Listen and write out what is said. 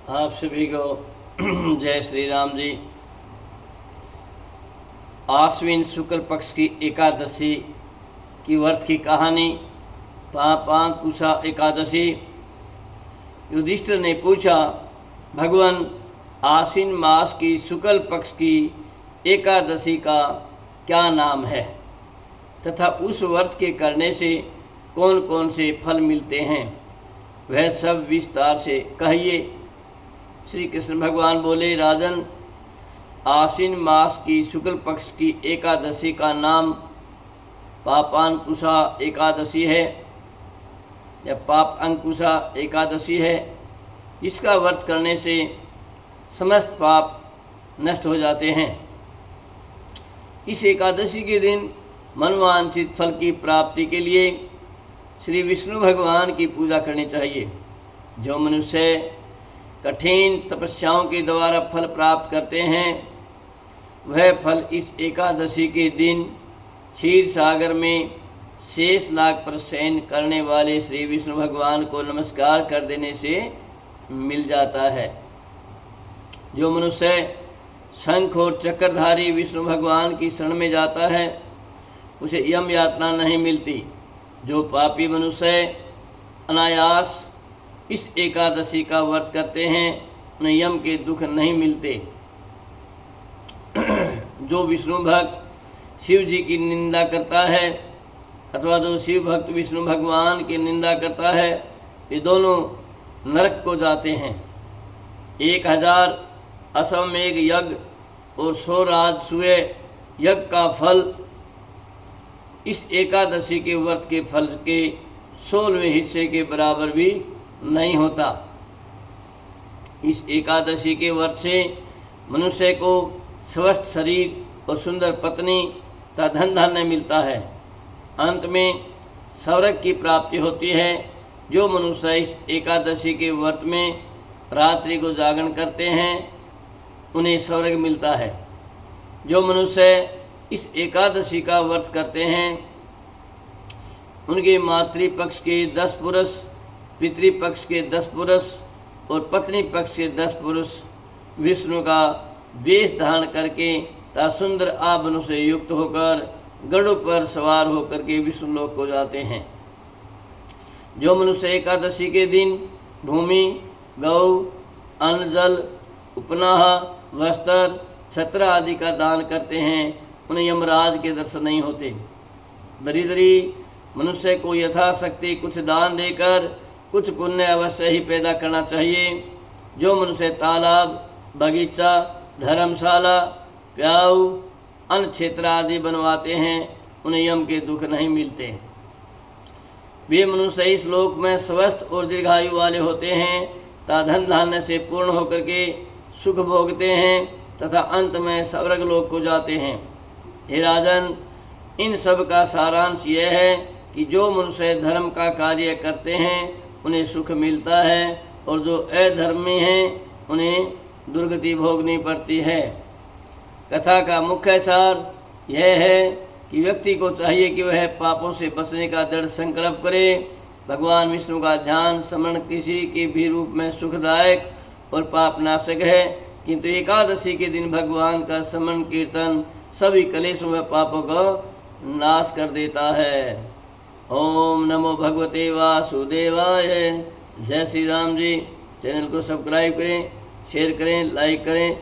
आप सभी को जय श्री राम जी। आश्विन शुक्ल पक्ष की एकादशी की व्रत की कहानी। पापांकुशा एकादशी। युधिष्ठिर ने पूछा, भगवान, आश्विन मास की शुक्ल पक्ष की एकादशी का क्या नाम है तथा उस व्रत के करने से कौन कौन से फल मिलते हैं, वह सब विस्तार से कहिए। श्री कृष्ण भगवान बोले, राजन, आश्विन मास की शुक्ल पक्ष की एकादशी का नाम पापांकुशा एकादशी है या पाप अंकुशा एकादशी है। इसका व्रत करने से समस्त पाप नष्ट हो जाते हैं। इस एकादशी के दिन मनवांछित फल की प्राप्ति के लिए श्री विष्णु भगवान की पूजा करनी चाहिए। जो मनुष्य कठिन तपस्याओं के द्वारा फल प्राप्त करते हैं, वह फल इस एकादशी के दिन क्षीर सागर में शेष नाग पर शयन करने वाले श्री विष्णु भगवान को नमस्कार कर देने से मिल जाता है। जो मनुष्य शंख और चक्रधारी विष्णु भगवान की शरण में जाता है, उसे यम यातना नहीं मिलती। जो पापी मनुष्य अनायास इस एकादशी का व्रत करते हैं, उन्हें यम के दुख नहीं मिलते। जो विष्णु भक्त शिव जी की निंदा करता है अथवा जो शिव भक्त विष्णु भगवान की निंदा करता है, ये दोनों नरक को जाते हैं। 1000 अश्वमेघ यज्ञ और 100 राजसूय यज्ञ का फल इस एकादशी के व्रत के फल के 16वें हिस्से के बराबर भी नहीं होता। इस एकादशी के व्रत से मनुष्य को स्वस्थ शरीर और सुंदर पत्नी तथा धन धान्य मिलता है। अंत में स्वर्ग की प्राप्ति होती है। जो मनुष्य इस एकादशी के व्रत में रात्रि को जागरण करते हैं, उन्हें स्वर्ग मिलता है। जो मनुष्य इस एकादशी का व्रत करते हैं, उनके मातृपक्ष के 10 पुरुष, पितृपक्ष के 10 पुरुष और पत्नी पक्ष के 10 पुरुष विष्णु का वेश धारण करके तथा सुंदर आभरणों से युक्त होकर गरुड़ पर सवार होकर के विष्णु लोक को जाते हैं। जो मनुष्य एकादशी के दिन भूमि, गौ, अन्न, जल, उपनाह, वस्त्र, छत्र आदि का दान करते हैं, उन्हें यमराज के दर्शन नहीं होते। दरिद्री मनुष्य को यथाशक्ति कुछ दान देकर कुछ पुण्य अवश्य ही पैदा करना चाहिए। जो मनुष्य तालाब, बगीचा, धर्मशाला, प्याऊ, अन्न क्षेत्र आदि बनवाते हैं, उन्हें यम के दुख नहीं मिलते। वे मनुष्य इस लोक में स्वस्थ और दीर्घायु वाले होते हैं तथा धन धान्य से पूर्ण होकर के सुख भोगते हैं तथा अंत में स्वर्ग लोक को जाते हैं। हे राजन, इन सब का सारांश यह है कि जो मनुष्य धर्म का कार्य करते हैं, उन्हें सुख मिलता है और जो अधर्मी हैं, उन्हें दुर्गति भोगनी पड़ती है। कथा का मुख्य सार यह है कि व्यक्ति को चाहिए कि वह पापों से बचने का दृढ़ संकल्प करे। भगवान विष्णु का ध्यान स्मरण किसी के भी रूप में सुखदायक और पापनाशक है, किंतु एकादशी के दिन भगवान का स्मरण कीर्तन सभी कलेशों व पापों का नाश कर देता है। ओम नमो भगवते वासुदेवाय। जय श्री राम जी। चैनल को सब्सक्राइब करें, शेयर करें, लाइक करें।